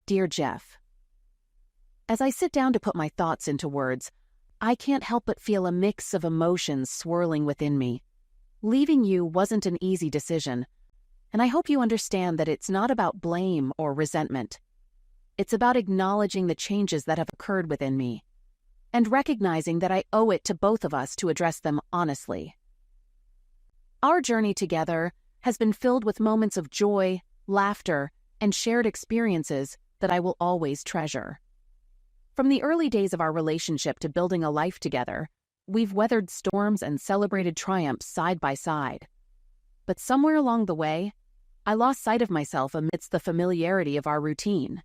Dear Jeff, as I sit down to put my thoughts into words, I can't help but feel a mix of emotions swirling within me. Leaving you wasn't an easy decision, and I hope you understand that it's not about blame or resentment. It's about acknowledging the changes that have occurred within me, and recognizing that I owe it to both of us to address them honestly. Our journey together has been filled with moments of joy, laughter, and shared experiences that I will always treasure. From the early days of our relationship to building a life together, we've weathered storms and celebrated triumphs side by side. But somewhere along the way, I lost sight of myself amidst the familiarity of our routine.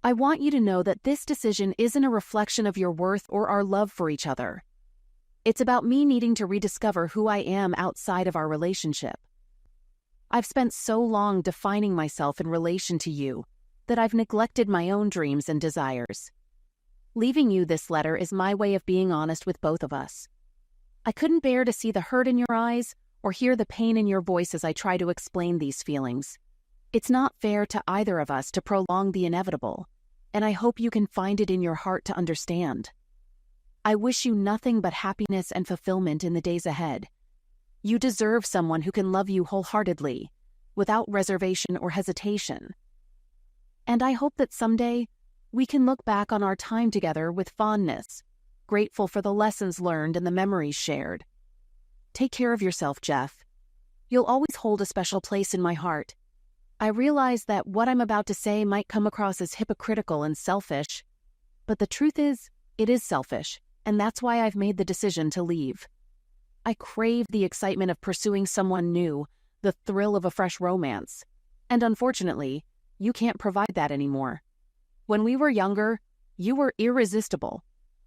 I want you to know that this decision isn't a reflection of your worth or our love for each other. It's about me needing to rediscover who I am outside of our relationship. I've spent so long defining myself in relation to you that I've neglected my own dreams and desires. Leaving you this letter is my way of being honest with both of us. I couldn't bear to see the hurt in your eyes or hear the pain in your voice as I try to explain these feelings. It's not fair to either of us to prolong the inevitable, and I hope you can find it in your heart to understand. I wish you nothing but happiness and fulfillment in the days ahead. You deserve someone who can love you wholeheartedly, without reservation or hesitation. And I hope that someday we can look back on our time together with fondness, grateful for the lessons learned and the memories shared. Take care of yourself, Jeff. You'll always hold a special place in my heart. I realize that what I'm about to say might come across as hypocritical and selfish, but the truth is, it is selfish, and that's why I've made the decision to leave. I crave the excitement of pursuing someone new, the thrill of a fresh romance, and unfortunately, you can't provide that anymore. When we were younger, you were irresistible,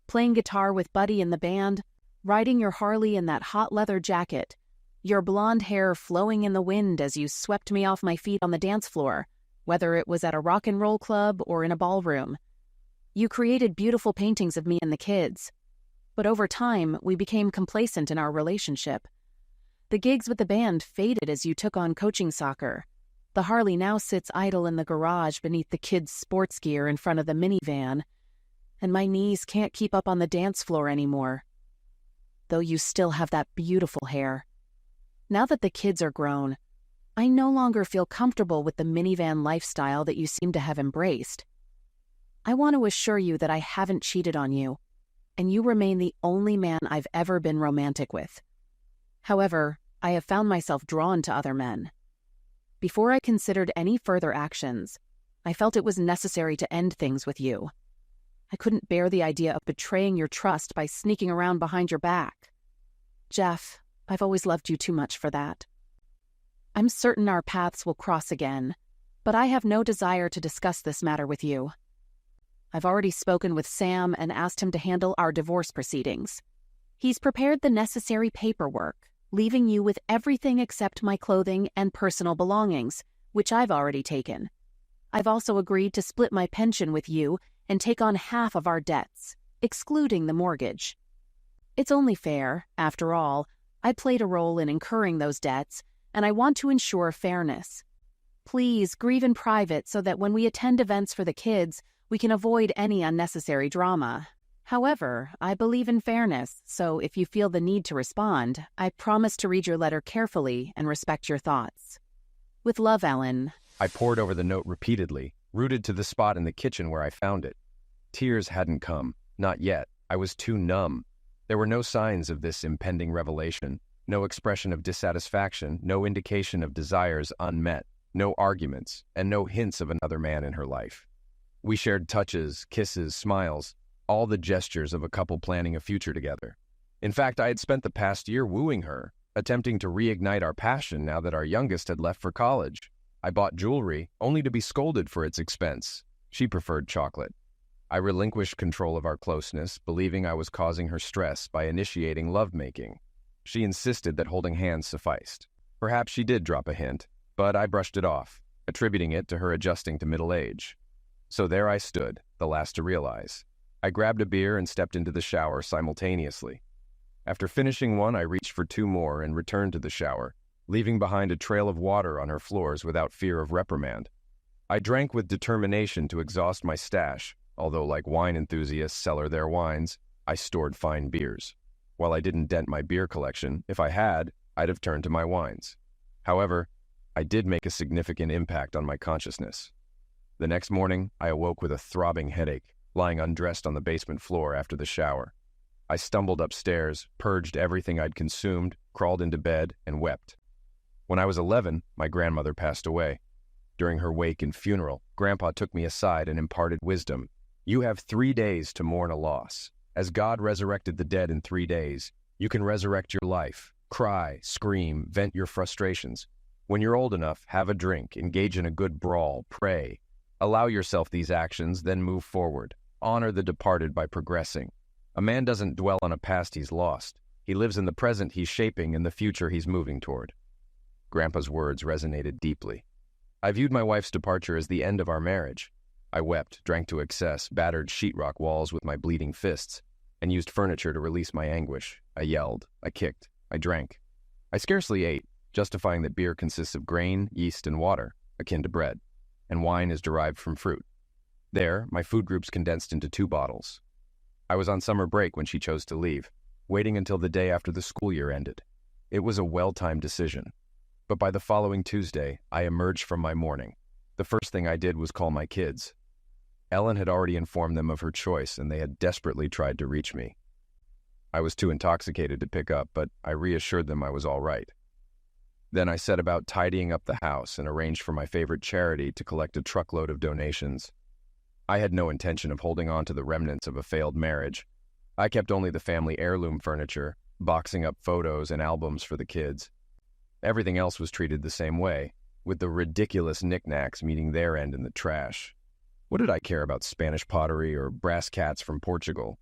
playing guitar with Buddy in the band, riding your Harley in that hot leather jacket, your blonde hair flowing in the wind as you swept me off my feet on the dance floor, whether it was at a rock and roll club or in a ballroom. You created beautiful paintings of me and the kids. But over time, we became complacent in our relationship. The gigs with the band faded as you took on coaching soccer. The Harley now sits idle in the garage beneath the kids' sports gear in front of the minivan, and my knees can't keep up on the dance floor anymore. Though you still have that beautiful hair. Now that the kids are grown, I no longer feel comfortable with the minivan lifestyle that you seem to have embraced. I want to assure you that I haven't cheated on you, and you remain the only man I've ever been romantic with. However, I have found myself drawn to other men. Before I considered any further actions, I felt it was necessary to end things with you. I couldn't bear the idea of betraying your trust by sneaking around behind your back. Jeff, I've always loved you too much for that. I'm certain our paths will cross again, but I have no desire to discuss this matter with you. I've already spoken with Sam and asked him to handle our divorce proceedings. He's prepared the necessary paperwork, leaving you with everything except my clothing and personal belongings, which I've already taken. I've also agreed to split my pension with you and take on half of our debts, excluding the mortgage. It's only fair, after all, I played a role in incurring those debts, and I want to ensure fairness. Please grieve in private so that when we attend events for the kids, we can avoid any unnecessary drama. However, I believe in fairness, so if you feel the need to respond, I promise to read your letter carefully and respect your thoughts. With love, Ellen. I pored over the note repeatedly, rooted to the spot in the kitchen where I found it. Tears hadn't come. Not yet. I was too numb. There were no signs of this impending revelation, no expression of dissatisfaction, no indication of desires unmet, no arguments, and no hints of another man in her life. We shared touches, kisses, smiles, all the gestures of a couple planning a future together. In fact, I had spent the past year wooing her, attempting to reignite our passion now that our youngest had left for college. I bought jewelry, only to be scolded for its expense. She preferred chocolate. I relinquished control of our closeness, believing I was causing her stress by initiating lovemaking. She insisted that holding hands sufficed. Perhaps she did drop a hint, but I brushed it off, attributing it to her adjusting to middle age. So there I stood, the last to realize. I grabbed a beer and stepped into the shower simultaneously. After finishing one, I reached for two more and returned to the shower, leaving behind a trail of water on her floors without fear of reprimand. I drank with determination to exhaust my stash, although like wine enthusiasts cellar their wines, I stored fine beers. While I didn't dent my beer collection, if I had, I'd have turned to my wines. However, I did make a significant impact on my consciousness. The next morning, I awoke with a throbbing headache, lying undressed on the basement floor after the shower. I stumbled upstairs, purged everything I'd consumed, crawled into bed, and wept. When I was 11, my grandmother passed away. During her wake and funeral, Grandpa took me aside and imparted wisdom. You have 3 days to mourn a loss. As God resurrected the dead in 3 days, you can resurrect your life. Cry, scream, vent your frustrations. When you're old enough, have a drink, engage in a good brawl, pray. Allow yourself these actions, then move forward. Honor the departed by progressing. A man doesn't dwell on a past he's lost. He lives in the present he's shaping and the future he's moving toward. Grandpa's words resonated deeply. I viewed my wife's departure as the end of our marriage. I wept, drank to excess, battered sheetrock walls with my bleeding fists, and used furniture to release my anguish. I yelled, I kicked, I drank. I scarcely ate, justifying that beer consists of grain, yeast, and water, akin to bread, and wine is derived from fruit. There, my food groups condensed into 2 bottles. I was on summer break when she chose to leave, waiting until the day after the school year ended. It was a well-timed decision. But by the following Tuesday, I emerged from my mourning. The first thing I did was call my kids. Ellen had already informed them of her choice, and they had desperately tried to reach me. I was too intoxicated to pick up, but I reassured them I was all right. Then I set about tidying up the house and arranged for my favorite charity to collect a truckload of donations. I had no intention of holding on to the remnants of a failed marriage. I kept only the family heirloom furniture, boxing up photos and albums for the kids. Everything else was treated the same way, with the ridiculous knickknacks meeting their end in the trash. What did I care about Spanish pottery or brass cats from Portugal?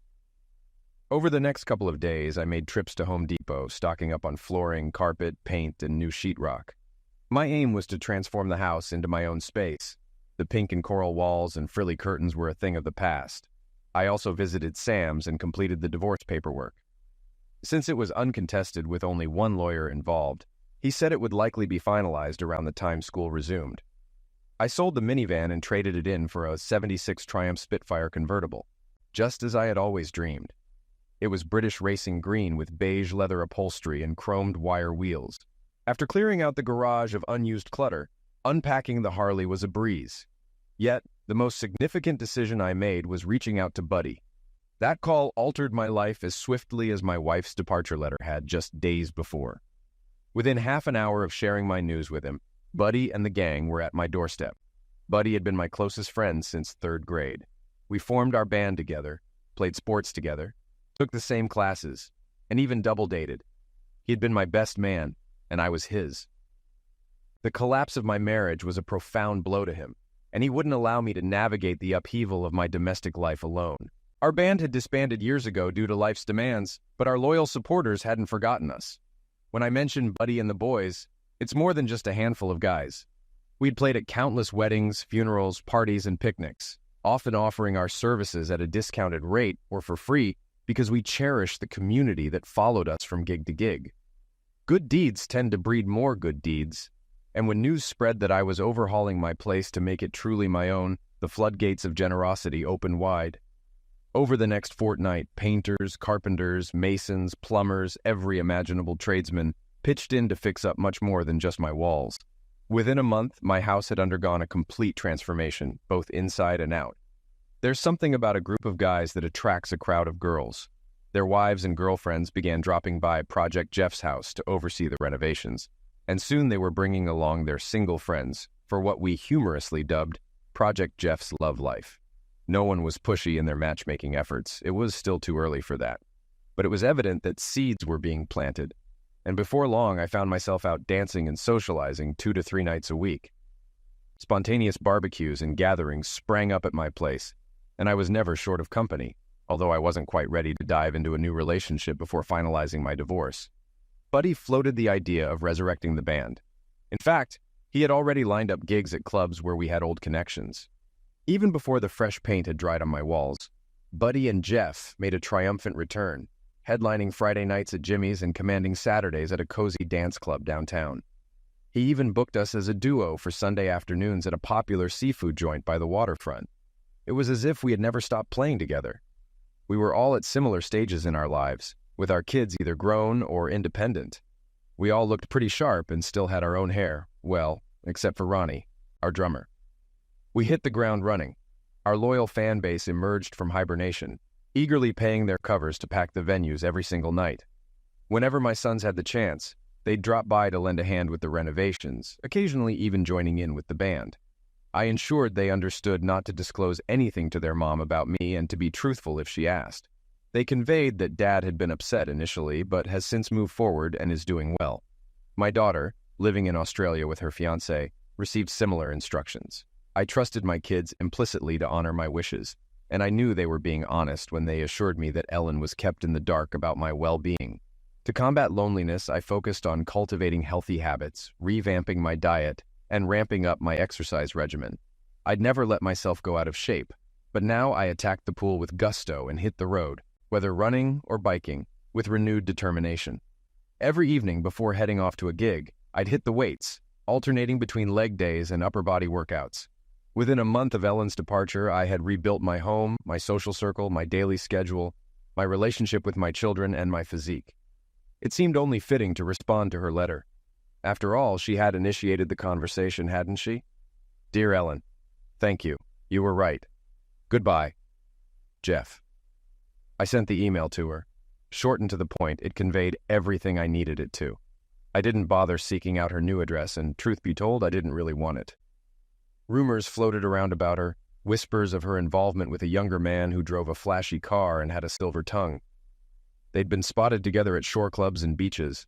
Over the next couple of days, I made trips to Home Depot, stocking up on flooring, carpet, paint, and new sheetrock. My aim was to transform the house into my own space. The pink and coral walls and frilly curtains were a thing of the past. I also visited Sam's and completed the divorce paperwork. Since it was uncontested with only one lawyer involved, he said it would likely be finalized around the time school resumed. I sold the minivan and traded it in for a '76 Triumph Spitfire convertible, just as I had always dreamed. It was British racing green with beige leather upholstery and chromed wire wheels. After clearing out the garage of unused clutter, unpacking the Harley was a breeze. Yet, the most significant decision I made was reaching out to Buddy. That call altered my life as swiftly as my wife's departure letter had just days before. Within half an hour of sharing my news with him, Buddy and the gang were at my doorstep. Buddy had been my closest friend since 3rd grade. We formed our band together, played sports together, took the same classes, and even double-dated. He'd been my best man, and I was his. The collapse of my marriage was a profound blow to him, and he wouldn't allow me to navigate the upheaval of my domestic life alone. Our band had disbanded years ago due to life's demands, but our loyal supporters hadn't forgotten us. When I mentioned Buddy and the boys, it's more than just a handful of guys. We'd played at countless weddings, funerals, parties, and picnics, often offering our services at a discounted rate or for free because we cherished the community that followed us from gig to gig. Good deeds tend to breed more good deeds, and when news spread that I was overhauling my place to make it truly my own, the floodgates of generosity opened wide. Over the next fortnight, painters, carpenters, masons, plumbers, every imaginable tradesman pitched in to fix up much more than just my walls. Within a month, my house had undergone a complete transformation, both inside and out. There's something about a group of guys that attracts a crowd of girls. Their wives and girlfriends began dropping by Project Jeff's house to oversee the renovations, and soon they were bringing along their single friends for what we humorously dubbed Project Jeff's love life. No one was pushy in their matchmaking efforts. It was still too early for that. But it was evident that seeds were being planted, and before long I found myself out dancing and socializing 2 to 3 nights a week. Spontaneous barbecues and gatherings sprang up at my place, and I was never short of company, although I wasn't quite ready to dive into a new relationship before finalizing my divorce. Buddy floated the idea of resurrecting the band. In fact, he had already lined up gigs at clubs where we had old connections. Even before the fresh paint had dried on my walls, Buddy and Jeff made a triumphant return, headlining Friday nights at Jimmy's and commanding Saturdays at a cozy dance club downtown. He even booked us as a duo for Sunday afternoons at a popular seafood joint by the waterfront. It was as if we had never stopped playing together. We were all at similar stages in our lives, with our kids either grown or independent. We all looked pretty sharp and still had our own hair, well, except for Ronnie, our drummer. We hit the ground running. Our loyal fan base emerged from hibernation, eagerly paying their covers to pack the venues every single night. Whenever my sons had the chance, they'd drop by to lend a hand with the renovations, occasionally even joining in with the band. I ensured they understood not to disclose anything to their mom about me and to be truthful if she asked. They conveyed that Dad had been upset initially, but has since moved forward and is doing well. My daughter, living in Australia with her fiancé, received similar instructions. I trusted my kids implicitly to honor my wishes, and I knew they were being honest when they assured me that Ellen was kept in the dark about my well-being. To combat loneliness, I focused on cultivating healthy habits, revamping my diet, and ramping up my exercise regimen. I'd never let myself go out of shape, but now I attacked the pool with gusto and hit the road, whether running or biking, with renewed determination. Every evening before heading off to a gig, I'd hit the weights, alternating between leg days and upper body workouts. Within a month of Ellen's departure, I had rebuilt my home, my social circle, my daily schedule, my relationship with my children, and my physique. It seemed only fitting to respond to her letter. After all, she had initiated the conversation, hadn't she? Dear Ellen, thank you. You were right. Goodbye. Jeff. I sent the email to her. Short and to the point, it conveyed everything I needed it to. I didn't bother seeking out her new address, and truth be told, I didn't really want it. Rumors floated around about her, whispers of her involvement with a younger man who drove a flashy car and had a silver tongue. They'd been spotted together at shore clubs and beaches.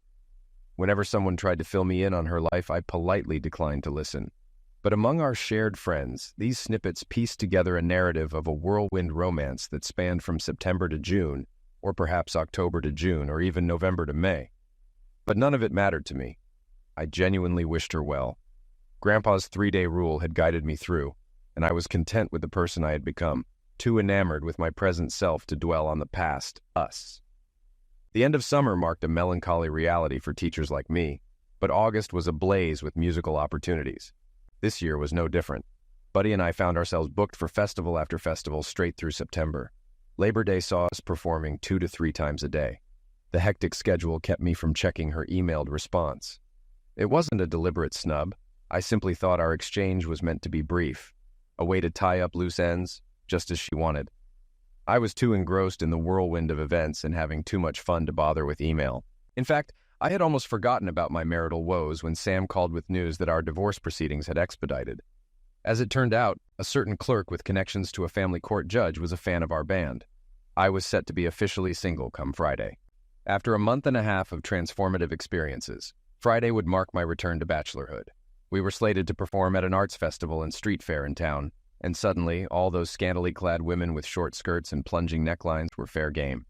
Whenever someone tried to fill me in on her life, I politely declined to listen. But among our shared friends, these snippets pieced together a narrative of a whirlwind romance that spanned from September to June, or perhaps October to June, or even November to May. But none of it mattered to me. I genuinely wished her well. Grandpa's 3-day rule had guided me through, and I was content with the person I had become, too enamored with my present self to dwell on the past, us. The end of summer marked a melancholy reality for teachers like me, but August was ablaze with musical opportunities. This year was no different. Buddy and I found ourselves booked for festival after festival straight through September. Labor Day saw us performing 2 to 3 times a day. The hectic schedule kept me from checking her emailed response. It wasn't a deliberate snub. I simply thought our exchange was meant to be brief, a way to tie up loose ends, just as she wanted. I was too engrossed in the whirlwind of events and having too much fun to bother with email. In fact, I had almost forgotten about my marital woes when Sam called with news that our divorce proceedings had expedited. As it turned out, a certain clerk with connections to a family court judge was a fan of our band. I was set to be officially single come Friday. After a month and a half of transformative experiences, Friday would mark my return to bachelorhood. We were slated to perform at an arts festival and street fair in town, and suddenly all those scantily clad women with short skirts and plunging necklines were fair game.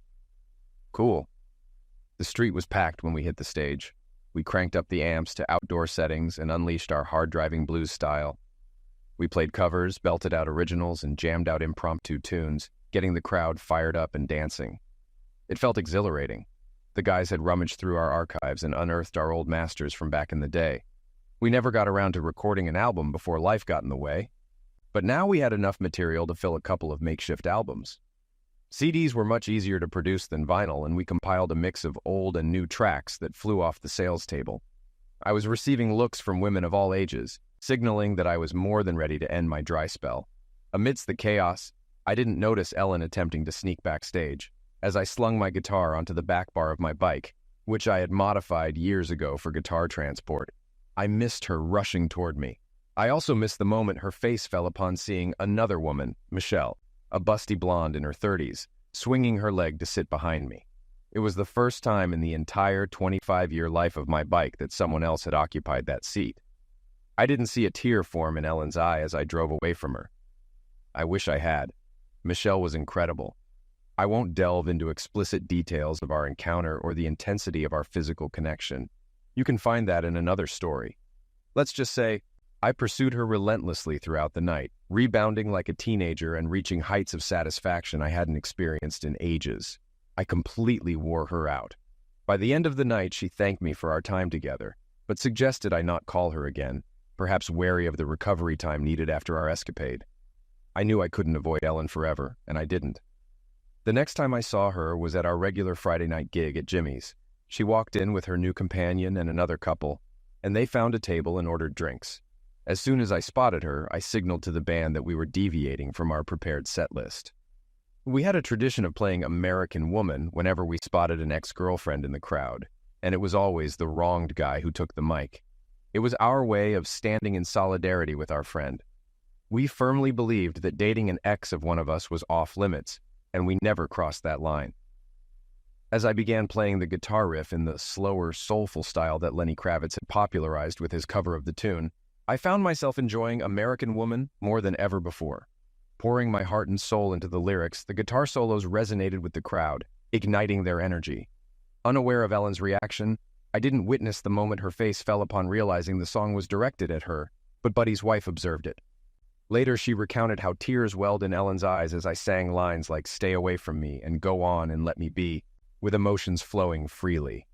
Cool. The street was packed when we hit the stage. We cranked up the amps to outdoor settings and unleashed our hard-driving blues style. We played covers, belted out originals, and jammed out impromptu tunes, getting the crowd fired up and dancing. It felt exhilarating. The guys had rummaged through our archives and unearthed our old masters from back in the day. We never got around to recording an album before life got in the way. But now we had enough material to fill a couple of makeshift albums. CDs were much easier to produce than vinyl, and we compiled a mix of old and new tracks that flew off the sales table. I was receiving looks from women of all ages, signaling that I was more than ready to end my dry spell. Amidst the chaos, I didn't notice Ellen attempting to sneak backstage, as I slung my guitar onto the back bar of my bike, which I had modified years ago for guitar transport. I missed her rushing toward me. I also missed the moment her face fell upon seeing another woman, Michelle, a busty blonde in her 30s, swinging her leg to sit behind me. It was the first time in the entire 25-year life of my bike that someone else had occupied that seat. I didn't see a tear form in Ellen's eye as I drove away from her. I wish I had. Michelle was incredible. I won't delve into explicit details of our encounter or the intensity of our physical connection. You can find that in another story. Let's just say, I pursued her relentlessly throughout the night, rebounding like a teenager and reaching heights of satisfaction I hadn't experienced in ages. I completely wore her out. By the end of the night, she thanked me for our time together. but suggested I not call her again, perhaps wary of the recovery time needed after our escapade. I knew I couldn't avoid Ellen forever, and I didn't. The next time I saw her was at our regular Friday night gig at Jimmy's. She walked in with her new companion and another couple, and they found a table and ordered drinks. As soon as I spotted her, I signaled to the band that we were deviating from our prepared set list. We had a tradition of playing American Woman whenever we spotted an ex-girlfriend in the crowd, and it was always the wronged guy who took the mic. It was our way of standing in solidarity with our friend. We firmly believed that dating an ex of one of us was off limits, and we never crossed that line. As I began playing the guitar riff in the slower, soulful style that Lenny Kravitz had popularized with his cover of the tune, I found myself enjoying American Woman more than ever before. Pouring my heart and soul into the lyrics, the guitar solos resonated with the crowd, igniting their energy. Unaware of Ellen's reaction, I didn't witness the moment her face fell upon realizing the song was directed at her, but Buddy's wife observed it. Later, she recounted how tears welled in Ellen's eyes as I sang lines like "Stay away from me" and "Go on and let me be," with emotions flowing freely.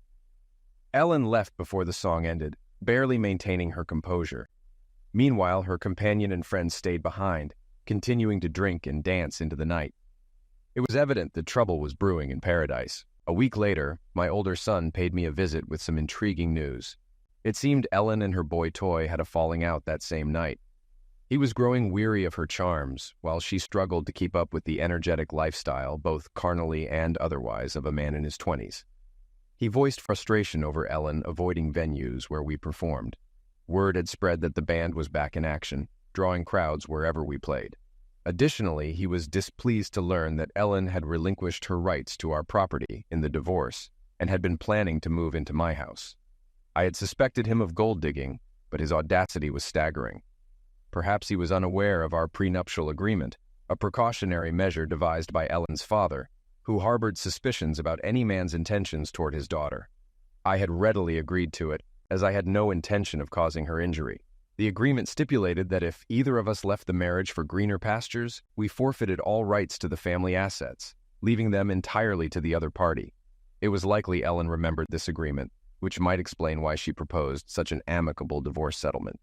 Ellen left before the song ended, barely maintaining her composure. Meanwhile, her companion and friends stayed behind, continuing to drink and dance into the night. It was evident that trouble was brewing in paradise. A week later, my older son paid me a visit with some intriguing news. It seemed Ellen and her boy toy had a falling out that same night. He was growing weary of her charms, while she struggled to keep up with the energetic lifestyle, both carnally and otherwise, of a man in his 20s. He voiced frustration over Ellen avoiding venues where we performed. Word had spread that the band was back in action, drawing crowds wherever we played. Additionally, he was displeased to learn that Ellen had relinquished her rights to our property in the divorce and had been planning to move into my house. I had suspected him of gold digging, but his audacity was staggering. Perhaps he was unaware of our prenuptial agreement, a precautionary measure devised by Ellen's father, who harbored suspicions about any man's intentions toward his daughter. I had readily agreed to it, as I had no intention of causing her injury. The agreement stipulated that if either of us left the marriage for greener pastures, we forfeited all rights to the family assets, leaving them entirely to the other party. It was likely Ellen remembered this agreement, which might explain why she proposed such an amicable divorce settlement.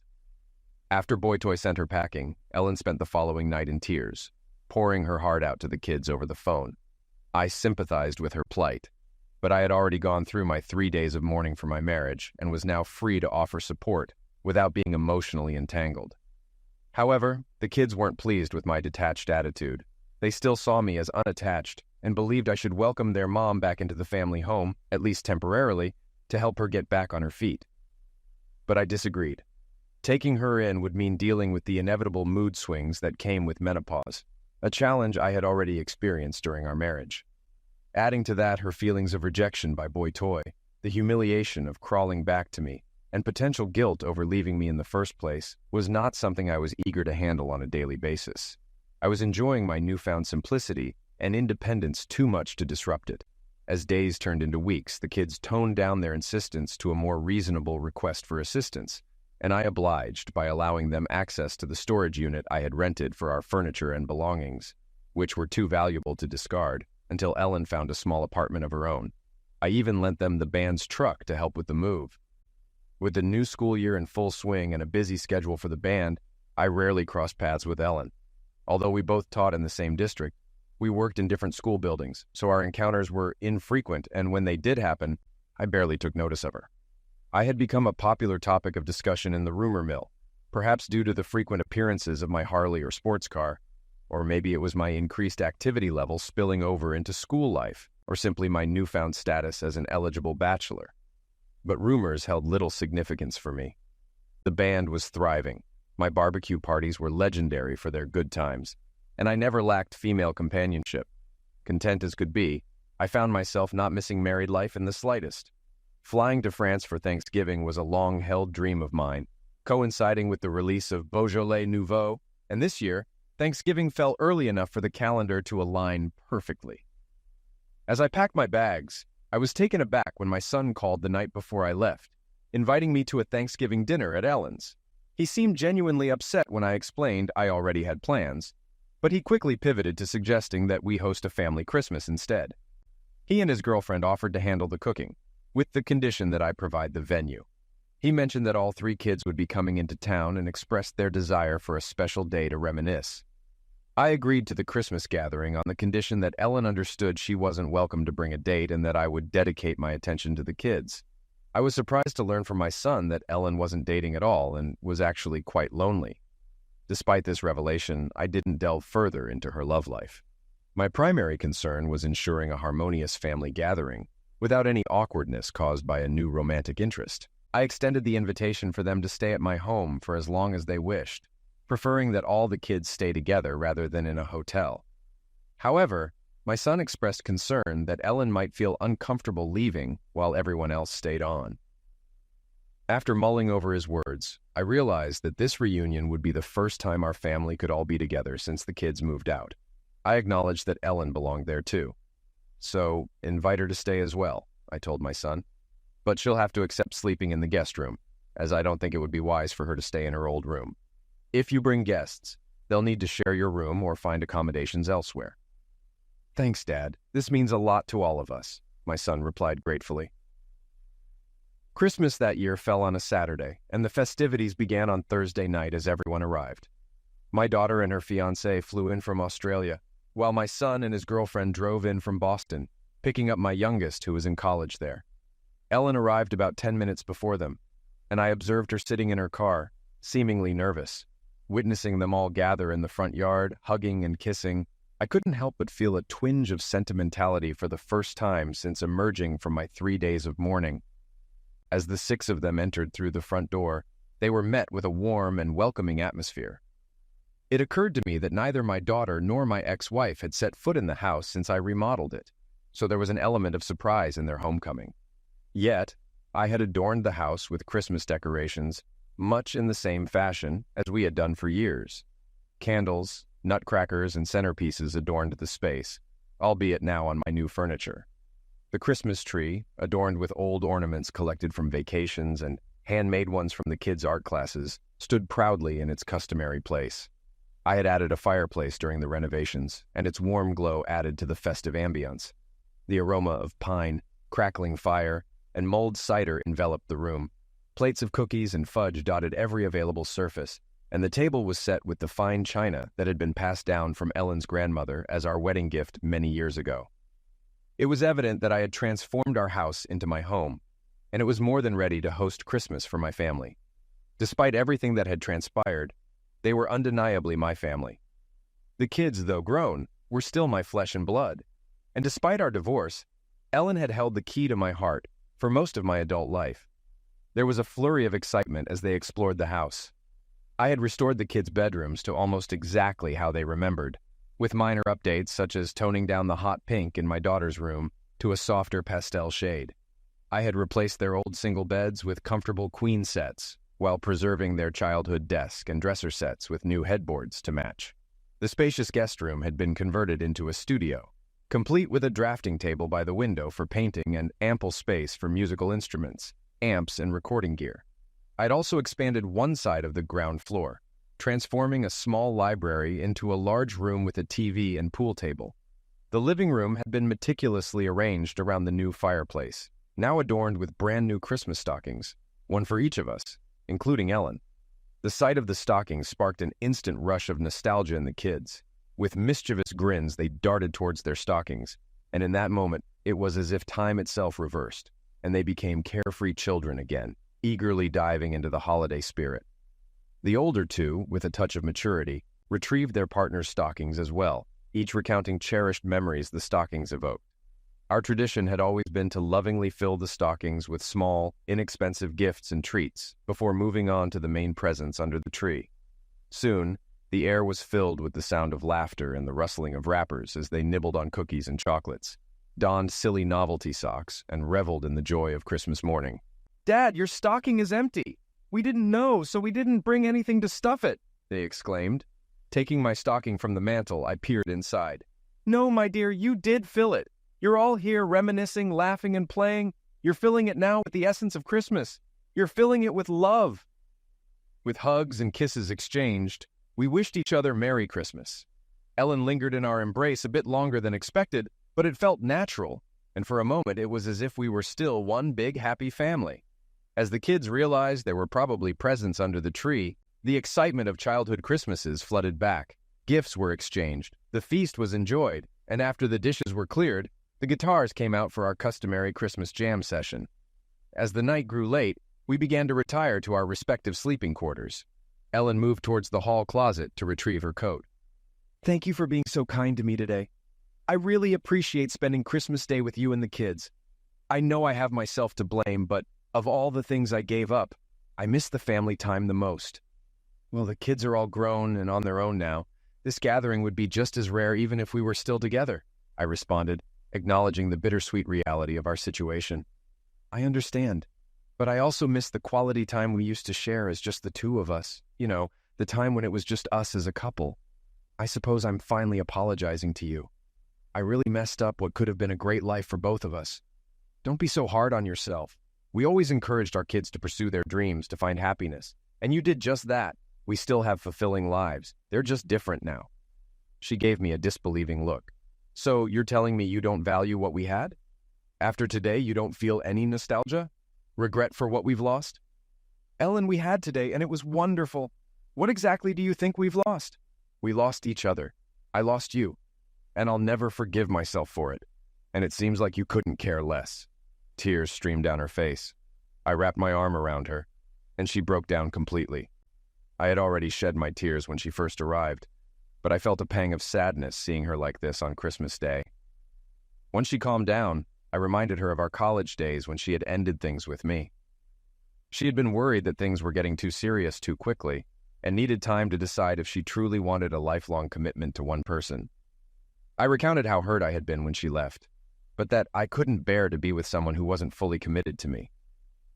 After Boytoy sent her packing, Ellen spent the following night in tears, pouring her heart out to the kids over the phone. I sympathized with her plight, but I had already gone through my 3 days of mourning for my marriage and was now free to offer support without being emotionally entangled. However, the kids weren't pleased with my detached attitude. They still saw me as unattached and believed I should welcome their mom back into the family home, at least temporarily, to help her get back on her feet. But I disagreed. Taking her in would mean dealing with the inevitable mood swings that came with menopause, a challenge I had already experienced during our marriage. Adding to that her feelings of rejection by Boytoy, the humiliation of crawling back to me, and potential guilt over leaving me in the first place was not something I was eager to handle on a daily basis. I was enjoying my newfound simplicity and independence too much to disrupt it. As days turned into weeks, the kids toned down their insistence to a more reasonable request for assistance, and I obliged by allowing them access to the storage unit I had rented for our furniture and belongings, which were too valuable to discard, until Ellen found a small apartment of her own. I even lent them the band's truck to help with the move. With the new school year in full swing and a busy schedule for the band, I rarely crossed paths with Ellen. Although we both taught in the same district, we worked in different school buildings, so our encounters were infrequent, and when they did happen, I barely took notice of her. I had become a popular topic of discussion in the rumor mill, perhaps due to the frequent appearances of my Harley or sports car, or maybe it was my increased activity level spilling over into school life, or simply my newfound status as an eligible bachelor. But rumors held little significance for me. The band was thriving. My barbecue parties were legendary for their good times, and I never lacked female companionship. Content as could be, I found myself not missing married life in the slightest. Flying to France for Thanksgiving was a long-held dream of mine, coinciding with the release of Beaujolais Nouveau, and this year, Thanksgiving fell early enough for the calendar to align perfectly. As I packed my bags, I was taken aback when my son called the night before I left, inviting me to a Thanksgiving dinner at Ellen's. He seemed genuinely upset when I explained I already had plans, but he quickly pivoted to suggesting that we host a family Christmas instead. He and his girlfriend offered to handle the cooking, with the condition that I provide the venue. He mentioned that all three kids would be coming into town and expressed their desire for a special day to reminisce. I agreed to the Christmas gathering on the condition that Ellen understood she wasn't welcome to bring a date and that I would dedicate my attention to the kids. I was surprised to learn from my son that Ellen wasn't dating at all and was actually quite lonely. Despite this revelation, I didn't delve further into her love life. My primary concern was ensuring a harmonious family gathering, without any awkwardness caused by a new romantic interest. I extended the invitation for them to stay at my home for as long as they wished, preferring that all the kids stay together rather than in a hotel. However, my son expressed concern that Ellen might feel uncomfortable leaving while everyone else stayed on. After mulling over his words, I realized that this reunion would be the first time our family could all be together since the kids moved out. I acknowledged that Ellen belonged there too. So, invite her to stay as well, I told my son. But she'll have to accept sleeping in the guest room, as I don't think it would be wise for her to stay in her old room. If you bring guests, they'll need to share your room or find accommodations elsewhere. Thanks, Dad. This means a lot to all of us, my son replied gratefully. Christmas that year fell on a Saturday, and the festivities began on Thursday night as everyone arrived. My daughter and her fiancé flew in from Australia, while my son and his girlfriend drove in from Boston, picking up my youngest who was in college there. Ellen arrived about 10 minutes before them, and I observed her sitting in her car, seemingly nervous. Witnessing them all gather in the front yard, hugging and kissing, I couldn't help but feel a twinge of sentimentality for the first time since emerging from my 3 days of mourning. As the 6 of them entered through the front door, they were met with a warm and welcoming atmosphere. It occurred to me that neither my daughter nor my ex-wife had set foot in the house since I remodeled it, so there was an element of surprise in their homecoming. Yet, I had adorned the house with Christmas decorations, much in the same fashion as we had done for years. Candles, nutcrackers, and centerpieces adorned the space, albeit now on my new furniture. The Christmas tree, adorned with old ornaments collected from vacations and handmade ones from the kids' art classes, stood proudly in its customary place. I had added a fireplace during the renovations, and its warm glow added to the festive ambience. The aroma of pine, crackling fire, and mulled cider enveloped the room. Plates of cookies and fudge dotted every available surface, and the table was set with the fine china that had been passed down from Ellen's grandmother as our wedding gift many years ago. It was evident that I had transformed our house into my home, and it was more than ready to host Christmas for my family. Despite everything that had transpired, they were undeniably my family. The kids, though grown, were still my flesh and blood, and despite our divorce, Ellen had held the key to my heart for most of my adult life. There was a flurry of excitement as they explored the house. I had restored the kids' bedrooms to almost exactly how they remembered, with minor updates such as toning down the hot pink in my daughter's room to a softer pastel shade. I had replaced their old single beds with comfortable queen sets, while preserving their childhood desk and dresser sets with new headboards to match. The spacious guest room had been converted into a studio, complete with a drafting table by the window for painting and ample space for musical instruments, amps, and recording gear. I'd also expanded one side of the ground floor, transforming a small library into a large room with a TV and pool table. The living room had been meticulously arranged around the new fireplace, now adorned with brand new Christmas stockings, one for each of us, including Ellen. The sight of the stockings sparked an instant rush of nostalgia in the kids. With mischievous grins, they darted towards their stockings, and in that moment, it was as if time itself reversed, and they became carefree children again, eagerly diving into the holiday spirit. The older two, with a touch of maturity, retrieved their partner's stockings as well, each recounting cherished memories the stockings evoked. Our tradition had always been to lovingly fill the stockings with small, inexpensive gifts and treats before moving on to the main presents under the tree. Soon, the air was filled with the sound of laughter and the rustling of wrappers as they nibbled on cookies and chocolates, donned silly novelty socks, and reveled in the joy of Christmas morning. "Dad, your stocking is empty. We didn't know, so we didn't bring anything to stuff it," they exclaimed. Taking my stocking from the mantel, I peered inside. "No, my dear, you did fill it. You're all here reminiscing, laughing, and playing. You're filling it now with the essence of Christmas. You're filling it with love." With hugs and kisses exchanged, we wished each other Merry Christmas. Ellen lingered in our embrace a bit longer than expected, but it felt natural, and for a moment it was as if we were still one big happy family. As the kids realized there were probably presents under the tree, the excitement of childhood Christmases flooded back. Gifts were exchanged, the feast was enjoyed, and after the dishes were cleared, the guitars came out for our customary Christmas jam session. As the night grew late, we began to retire to our respective sleeping quarters. Ellen moved towards the hall closet to retrieve her coat. "Thank you for being so kind to me today. I really appreciate spending Christmas Day with you and the kids. I know I have myself to blame, but of all the things I gave up, I miss the family time the most. Well, the kids are all grown and on their own now. This gathering would be just as rare even if we were still together," I responded, acknowledging the bittersweet reality of our situation. "I understand, but I also miss the quality time we used to share as just the two of us. You know, the time when it was just us as a couple. I suppose I'm finally apologizing to you. I really messed up what could have been a great life for both of us. Don't be so hard on yourself. We always encouraged our kids to pursue their dreams, to find happiness. And you did just that. We still have fulfilling lives. They're just different now." She gave me a disbelieving look. "So you're telling me you don't value what we had? After today, you don't feel any nostalgia? Regret for what we've lost?" "Ellen, we had today, and it was wonderful. What exactly do you think we've lost?" "We lost each other. I lost you. And I'll never forgive myself for it. And it seems like you couldn't care less." Tears streamed down her face. I wrapped my arm around her, and she broke down completely. I had already shed my tears when she first arrived, but I felt a pang of sadness seeing her like this on Christmas Day. Once she calmed down, I reminded her of our college days when she had ended things with me. She had been worried that things were getting too serious too quickly, and needed time to decide if she truly wanted a lifelong commitment to one person. I recounted how hurt I had been when she left, but that I couldn't bear to be with someone who wasn't fully committed to me.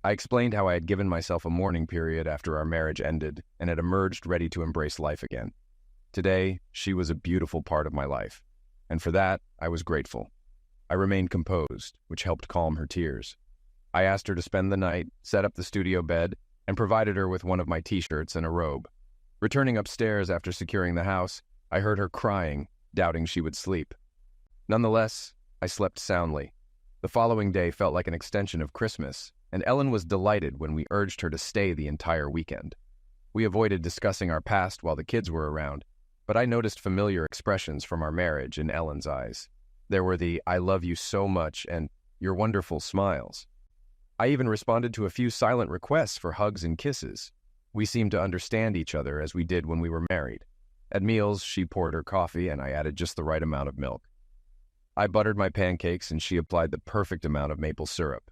I explained how I had given myself a mourning period after our marriage ended and had emerged ready to embrace life again. Today, she was a beautiful part of my life, and for that, I was grateful. I remained composed, which helped calm her tears. I asked her to spend the night, set up the studio bed, and provided her with one of my t-shirts and a robe. Returning upstairs after securing the house, I heard her crying, doubting she would sleep. Nonetheless, I slept soundly. The following day felt like an extension of Christmas, and Ellen was delighted when we urged her to stay the entire weekend. We avoided discussing our past while the kids were around, but I noticed familiar expressions from our marriage in Ellen's eyes. There were the "I love you so much" and "you're wonderful" smiles. I even responded to a few silent requests for hugs and kisses. We seemed to understand each other as we did when we were married. At meals, she poured her coffee and I added just the right amount of milk. I buttered my pancakes and she applied the perfect amount of maple syrup.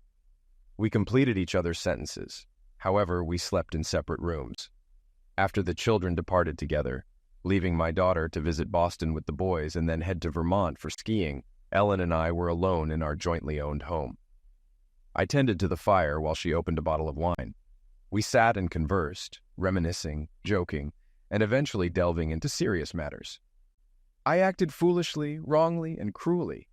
We completed each other's sentences. However, we slept in separate rooms. After the children departed together, leaving my daughter to visit Boston with the boys and then head to Vermont for skiing, Ellen and I were alone in our jointly owned home. I tended to the fire while she opened a bottle of wine. We sat and conversed, reminiscing, joking, and eventually delving into serious matters. "I acted foolishly, wrongly, and cruelly.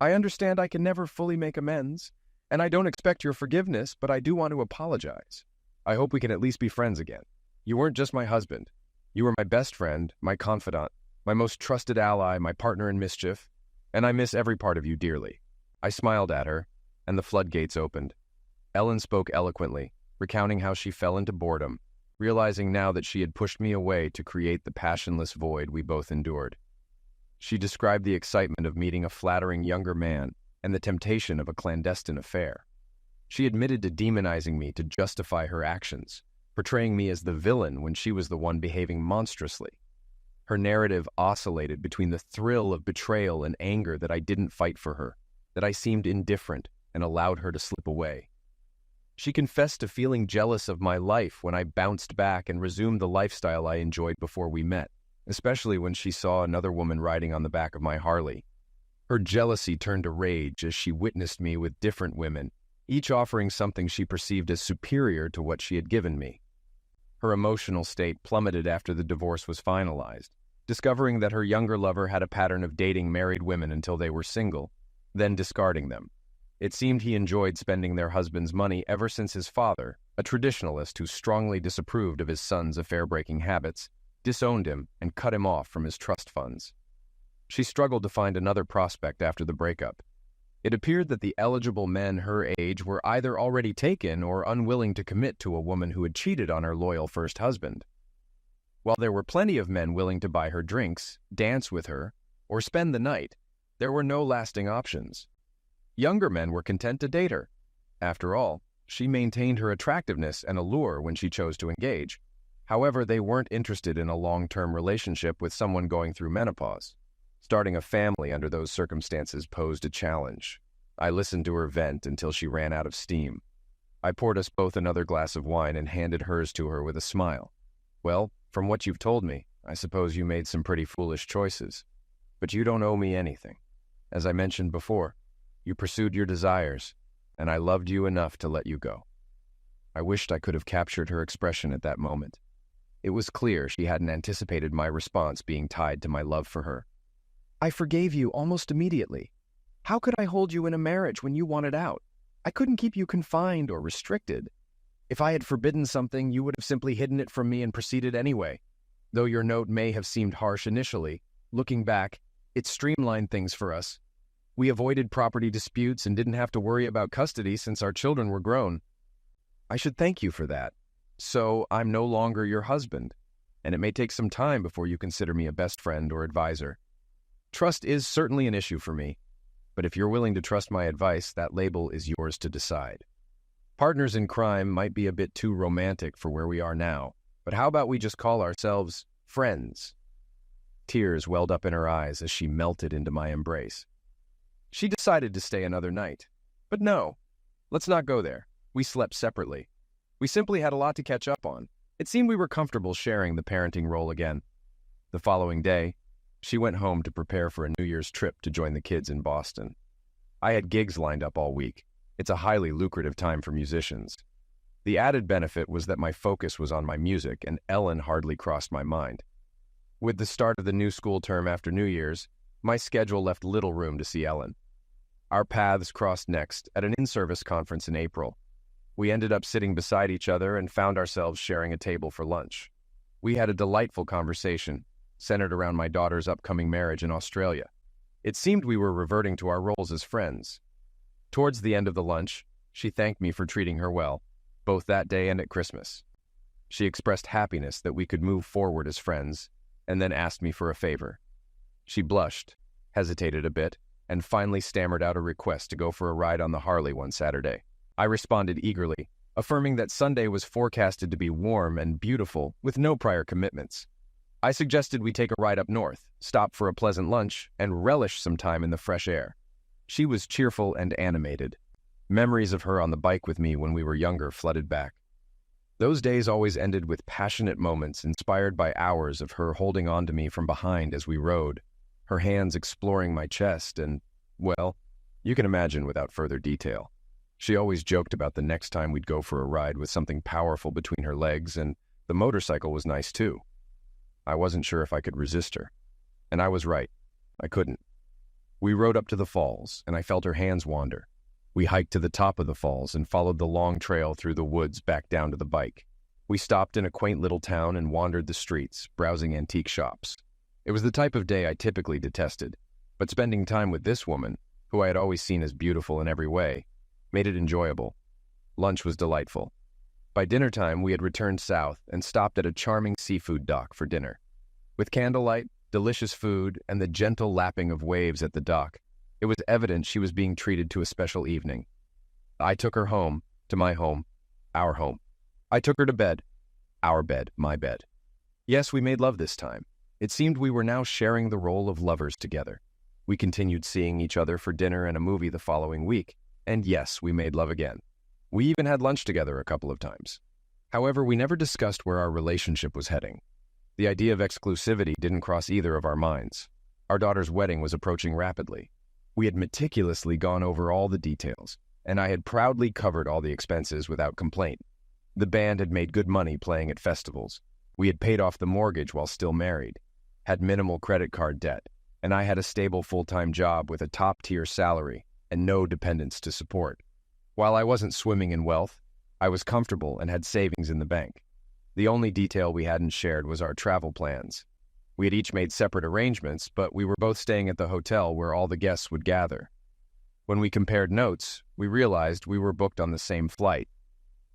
I understand I can never fully make amends, and I don't expect your forgiveness, but I do want to apologize. I hope we can at least be friends again. You weren't just my husband. You were my best friend, my confidant, my most trusted ally, my partner in mischief, and I miss every part of you dearly." I smiled at her, and the floodgates opened. Ellen spoke eloquently, recounting how she fell into boredom, realizing now that she had pushed me away to create the passionless void we both endured. She described the excitement of meeting a flattering younger man and the temptation of a clandestine affair. She admitted to demonizing me to justify her actions, portraying me as the villain when she was the one behaving monstrously. Her narrative oscillated between the thrill of betrayal and anger that I didn't fight for her, that I seemed indifferent and allowed her to slip away. She confessed to feeling jealous of my life when I bounced back and resumed the lifestyle I enjoyed before we met, especially when she saw another woman riding on the back of my Harley. Her jealousy turned to rage as she witnessed me with different women, each offering something she perceived as superior to what she had given me. Her emotional state plummeted after the divorce was finalized, discovering that her younger lover had a pattern of dating married women until they were single, then discarding them. It seemed he enjoyed spending their husband's money ever since his father, a traditionalist who strongly disapproved of his son's affair-breaking habits, disowned him and cut him off from his trust funds. She struggled to find another prospect after the breakup. It appeared that the eligible men her age were either already taken or unwilling to commit to a woman who had cheated on her loyal first husband. While there were plenty of men willing to buy her drinks, dance with her, or spend the night, there were no lasting options. Younger men were content to date her. After all, she maintained her attractiveness and allure when she chose to engage. However, they weren't interested in a long-term relationship with someone going through menopause. Starting a family under those circumstances posed a challenge. I listened to her vent until she ran out of steam. I poured us both another glass of wine and handed hers to her with a smile. Well, from what you've told me, I suppose you made some pretty foolish choices. But you don't owe me anything. As I mentioned before, you pursued your desires, and I loved you enough to let you go. I wished I could have captured her expression at that moment. It was clear she hadn't anticipated my response being tied to my love for her. I forgave you almost immediately. How could I hold you in a marriage when you wanted out? I couldn't keep you confined or restricted. If I had forbidden something, you would have simply hidden it from me and proceeded anyway. Though your note may have seemed harsh initially, looking back, it streamlined things for us. We avoided property disputes and didn't have to worry about custody since our children were grown. I should thank you for that. So I'm no longer your husband, and it may take some time before you consider me a best friend or advisor. Trust is certainly an issue for me, but if you're willing to trust my advice, that label is yours to decide. Partners in crime might be a bit too romantic for where we are now, but how about we just call ourselves friends? Tears welled up in her eyes as she melted into my embrace. She decided to stay another night. But no, let's not go there. We slept separately. We simply had a lot to catch up on. It seemed we were comfortable sharing the parenting role again. The following day, she went home to prepare for a New Year's trip to join the kids in Boston. I had gigs lined up all week. It's a highly lucrative time for musicians. The added benefit was that my focus was on my music, and Ellen hardly crossed my mind. With the start of the new school term after New Year's, my schedule left little room to see Ellen. Our paths crossed next at an in-service conference in April. We ended up sitting beside each other and found ourselves sharing a table for lunch. We had a delightful conversation, centered around my daughter's upcoming marriage in Australia. It seemed we were reverting to our roles as friends. Towards the end of the lunch, she thanked me for treating her well, both that day and at Christmas. She expressed happiness that we could move forward as friends, and then asked me for a favor. She blushed, hesitated a bit, and finally stammered out a request to go for a ride on the Harley one Saturday. I responded eagerly, affirming that Sunday was forecasted to be warm and beautiful with no prior commitments. I suggested we take a ride up north, stop for a pleasant lunch, and relish some time in the fresh air. She was cheerful and animated. Memories of her on the bike with me when we were younger flooded back. Those days always ended with passionate moments inspired by hours of her holding on to me from behind as we rode, her hands exploring my chest and, well, you can imagine without further detail. She always joked about the next time we'd go for a ride with something powerful between her legs, and the motorcycle was nice too. I wasn't sure if I could resist her. And I was right. I couldn't. We rode up to the falls, and I felt her hands wander. We hiked to the top of the falls and followed the long trail through the woods back down to the bike. We stopped in a quaint little town and wandered the streets, browsing antique shops. It was the type of day I typically detested, but spending time with this woman, who I had always seen as beautiful in every way, made it enjoyable. Lunch was delightful. By dinner time, we had returned south and stopped at a charming seafood dock for dinner. With candlelight, delicious food, and the gentle lapping of waves at the dock, it was evident she was being treated to a special evening. I took her home, to my home, our home. I took her to bed, our bed, my bed. Yes, we made love this time. It seemed we were now sharing the role of lovers together. We continued seeing each other for dinner and a movie the following week, and yes, we made love again. We even had lunch together a couple of times. However, we never discussed where our relationship was heading. The idea of exclusivity didn't cross either of our minds. Our daughter's wedding was approaching rapidly. We had meticulously gone over all the details, and I had proudly covered all the expenses without complaint. The band had made good money playing at festivals. We had paid off the mortgage while still married, had minimal credit card debt, and I had a stable full-time job with a top-tier salary and no dependents to support. While I wasn't swimming in wealth, I was comfortable and had savings in the bank. The only detail we hadn't shared was our travel plans. We had each made separate arrangements, but we were both staying at the hotel where all the guests would gather. When we compared notes, we realized we were booked on the same flight.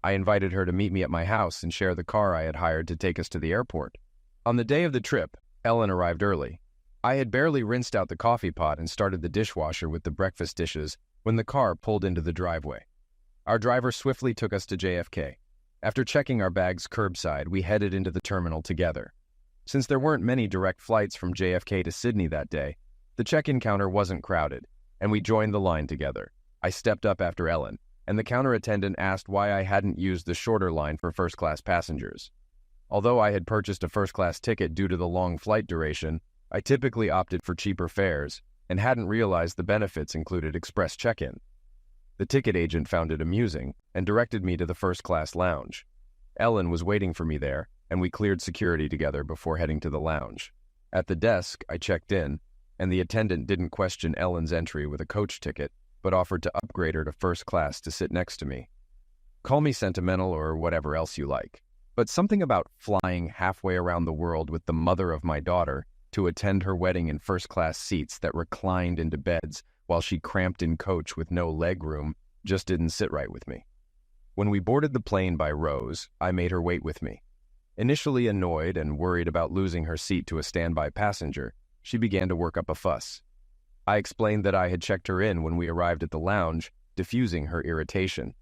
I invited her to meet me at my house and share the car I had hired to take us to the airport. On the day of the trip, Ellen arrived early. I had barely rinsed out the coffee pot and started the dishwasher with the breakfast dishes when the car pulled into the driveway. Our driver swiftly took us to JFK. After checking our bags curbside, we headed into the terminal together. Since there weren't many direct flights from JFK to Sydney that day, the check-in counter wasn't crowded, and we joined the line together. I stepped up after Ellen, and the counter attendant asked why I hadn't used the shorter line for first-class passengers. Although I had purchased a first-class ticket due to the long flight duration, I typically opted for cheaper fares and hadn't realized the benefits included express check-in. The ticket agent found it amusing and directed me to the first-class lounge. Ellen was waiting for me there, and we cleared security together before heading to the lounge. At the desk, I checked in, and the attendant didn't question Ellen's entry with a coach ticket, but offered to upgrade her to first class to sit next to me. Call me sentimental or whatever else you like, but something about flying halfway around the world with the mother of my daughter to attend her wedding in first-class seats that reclined into beds while she cramped in coach with no leg room just didn't sit right with me. When we boarded the plane by rows, I made her wait with me. Initially annoyed and worried about losing her seat to a standby passenger, she began to work up a fuss. I explained that I had checked her in when we arrived at the lounge, diffusing her irritation.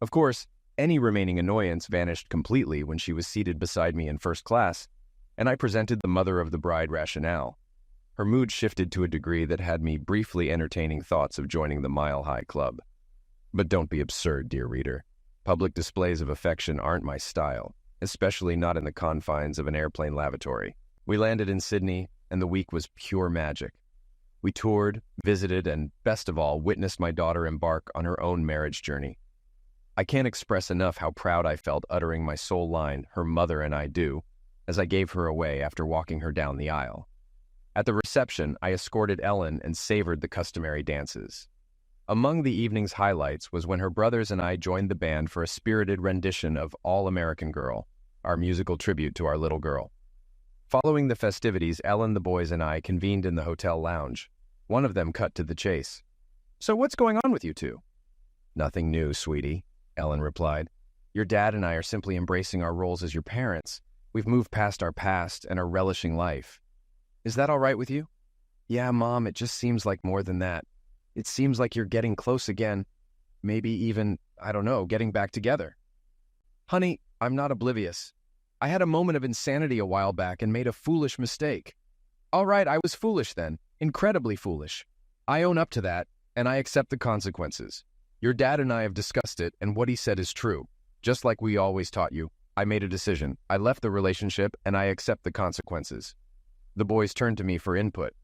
Of course, any remaining annoyance vanished completely when she was seated beside me in first class, and I presented the mother of the bride rationale. Her mood shifted to a degree that had me briefly entertaining thoughts of joining the Mile High Club. But don't be absurd, dear reader. Public displays of affection aren't my style, especially not in the confines of an airplane lavatory. We landed in Sydney, and the week was pure magic. We toured, visited, and, best of all, witnessed my daughter embark on her own marriage journey. I can't express enough how proud I felt uttering my sole line, "Her mother and I do," as I gave her away after walking her down the aisle. At the reception, I escorted Ellen and savored the customary dances. Among the evening's highlights was when her brothers and I joined the band for a spirited rendition of All American Girl, our musical tribute to our little girl. Following the festivities, Ellen, the boys, and I convened in the hotel lounge. One of them cut to the chase. "So what's going on with you two?" "Nothing new, sweetie," Ellen replied. "Your dad and I are simply embracing our roles as your parents. We've moved past our past and are relishing life." "Is that all right with you?" "Yeah, Mom, it just seems like more than that. It seems like you're getting close again. Maybe even, I don't know, getting back together." "Honey, I'm not oblivious. I had a moment of insanity a while back and made a foolish mistake." "All right, I was foolish then. Incredibly foolish. I own up to that, and I accept the consequences. Your dad and I have discussed it, and what he said is true. Just like we always taught you, I made a decision. I left the relationship, and I accept the consequences." The boys turned to me for input.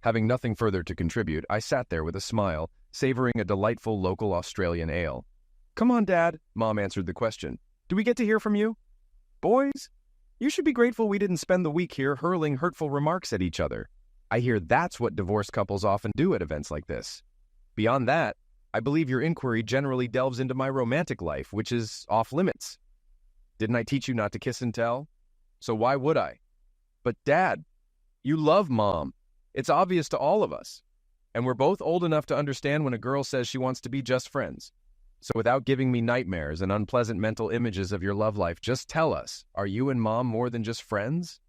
Having nothing further to contribute, I sat there with a smile, savoring a delightful local Australian ale. "Come on, Dad," Mom answered the question. "Do we get to hear from you?" "Boys, you should be grateful we didn't spend the week here hurling hurtful remarks at each other. I hear that's what divorced couples often do at events like this. Beyond that, I believe your inquiry generally delves into my romantic life, which is off limits. Didn't I teach you not to kiss and tell? So why would I? But Dad, you love Mom. It's obvious to all of us. And we're both old enough to understand when a girl says she wants to be just friends. So without giving me nightmares and unpleasant mental images of your love life, just tell us, are you and Mom more than just friends?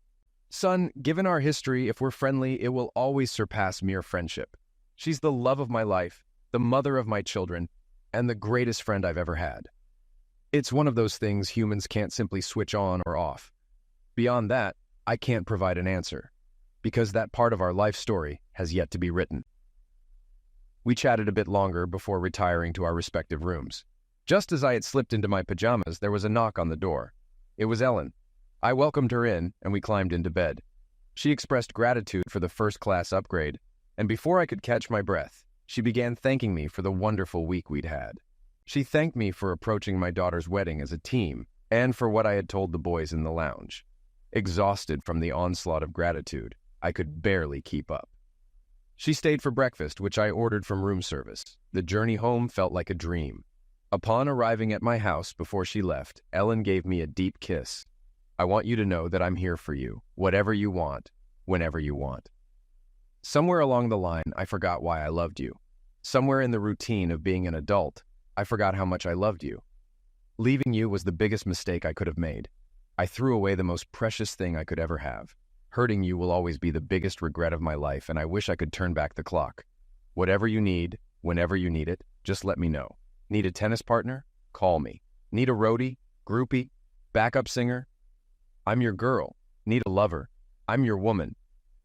Son, given our history, if we're friendly, it will always surpass mere friendship. She's the love of my life, the mother of my children, and the greatest friend I've ever had. It's one of those things humans can't simply switch on or off. Beyond that, I can't provide an answer, because that part of our life story has yet to be written. We chatted a bit longer before retiring to our respective rooms. Just as I had slipped into my pajamas, there was a knock on the door. It was Ellen. I welcomed her in, and we climbed into bed. She expressed gratitude for the first-class upgrade, and before I could catch my breath, she began thanking me for the wonderful week we'd had. She thanked me for approaching my daughter's wedding as a team, and for what I had told the boys in the lounge. Exhausted from the onslaught of gratitude, I could barely keep up. She stayed for breakfast, which I ordered from room service. The journey home felt like a dream. Upon arriving at my house before she left, Ellen gave me a deep kiss. "I want you to know that I'm here for you, whatever you want, whenever you want." Somewhere along the line, I forgot why I loved you. Somewhere in the routine of being an adult, I forgot how much I loved you. Leaving you was the biggest mistake I could have made. I threw away the most precious thing I could ever have. Hurting you will always be the biggest regret of my life, and I wish I could turn back the clock. Whatever you need, whenever you need it, just let me know. Need a tennis partner? Call me. Need a roadie? Groupie? Backup singer? I'm your girl. Need a lover? I'm your woman.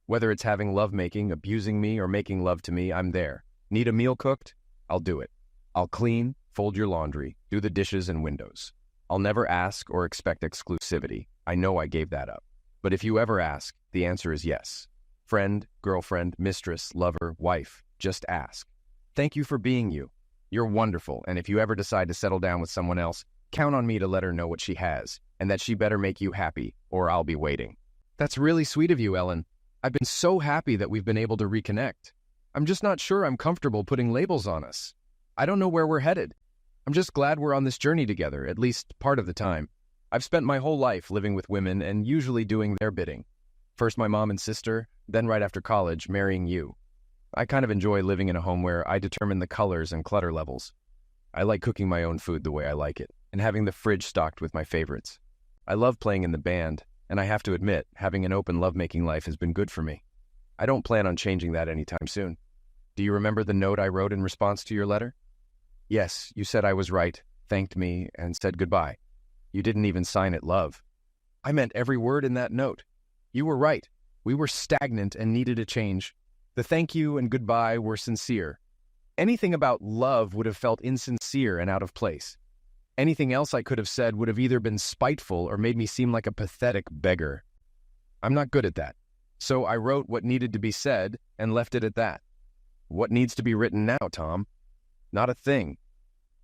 Whether it's having lovemaking, abusing me, or making love to me, I'm there. Need a meal cooked? I'll do it. I'll clean, fold your laundry, do the dishes and windows. I'll never ask or expect exclusivity. I know I gave that up. But if you ever ask, the answer is yes. Friend, girlfriend, mistress, lover, wife, just ask. Thank you for being you. You're wonderful, and if you ever decide to settle down with someone else, count on me to let her know what she has, and that she better make you happy, or I'll be waiting. That's really sweet of you, Ellen. I've been so happy that we've been able to reconnect. I'm just not sure I'm comfortable putting labels on us. I don't know where we're headed. I'm just glad we're on this journey together, at least part of the time. I've spent my whole life living with women and usually doing their bidding. First my mom and sister, then right after college, marrying you. I kind of enjoy living in a home where I determine the colors and clutter levels. I like cooking my own food the way I like it, and having the fridge stocked with my favorites. I love playing in the band, and I have to admit, having an open lovemaking life has been good for me. I don't plan on changing that anytime soon. Do you remember the note I wrote in response to your letter? Yes, you said I was right, thanked me, and said goodbye. You didn't even sign it love. I meant every word in that note. You were right. We were stagnant and needed a change. The thank you and goodbye were sincere. Anything about love would have felt insincere and out of place. Anything else I could have said would have either been spiteful or made me seem like a pathetic beggar. I'm not good at that. So I wrote what needed to be said and left it at that. What needs to be written now, Tom? Not a thing.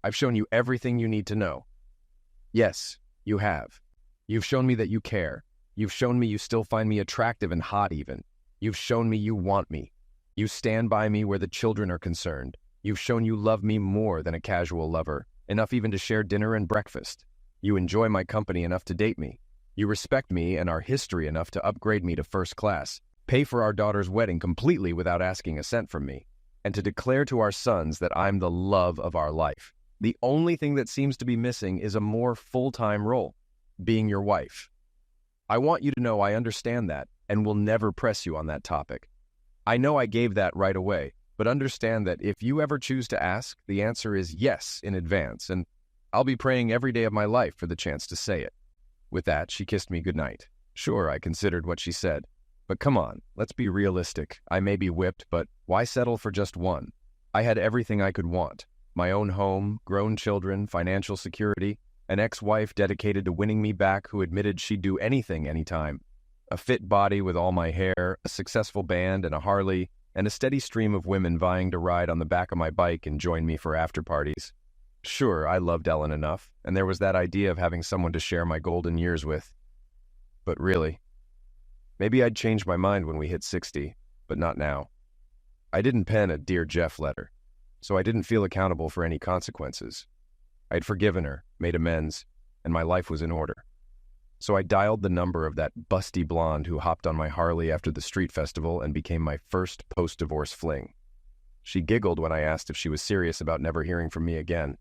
I've shown you everything you need to know. Yes, you have. You've shown me that you care. You've shown me you still find me attractive and hot even. You've shown me you want me. You stand by me where the children are concerned. You've shown you love me more than a casual lover, enough even to share dinner and breakfast. You enjoy my company enough to date me. You respect me and our history enough to upgrade me to first class, pay for our daughter's wedding completely without asking a cent from me, and to declare to our sons that I'm the love of our life. The only thing that seems to be missing is a more full-time role, being your wife. I want you to know I understand that and will never press you on that topic. I know I gave that right away, but understand that if you ever choose to ask, the answer is yes in advance, and I'll be praying every day of my life for the chance to say it. With that, she kissed me goodnight. Sure, I considered what she said. But come on, let's be realistic. I may be whipped, but why settle for just one? I had everything I could want. My own home, grown children, financial security, an ex-wife dedicated to winning me back who admitted she'd do anything anytime, a fit body with all my hair, a successful band and a Harley, and a steady stream of women vying to ride on the back of my bike and join me for after-parties. Sure, I loved Ellen enough, and there was that idea of having someone to share my golden years with. But really, maybe I'd change my mind when we hit 60, but not now. I didn't pen a Dear Jeff letter, so I didn't feel accountable for any consequences. I'd forgiven her, made amends, and my life was in order. So I dialed the number of that busty blonde who hopped on my Harley after the street festival and became my first post-divorce fling. She giggled when I asked if she was serious about never hearing from me again.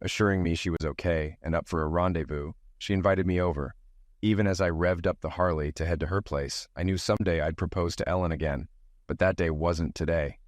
Assuring me she was okay and up for a rendezvous, she invited me over. Even as I revved up the Harley to head to her place, I knew someday I'd propose to Ellen again, but that day wasn't today.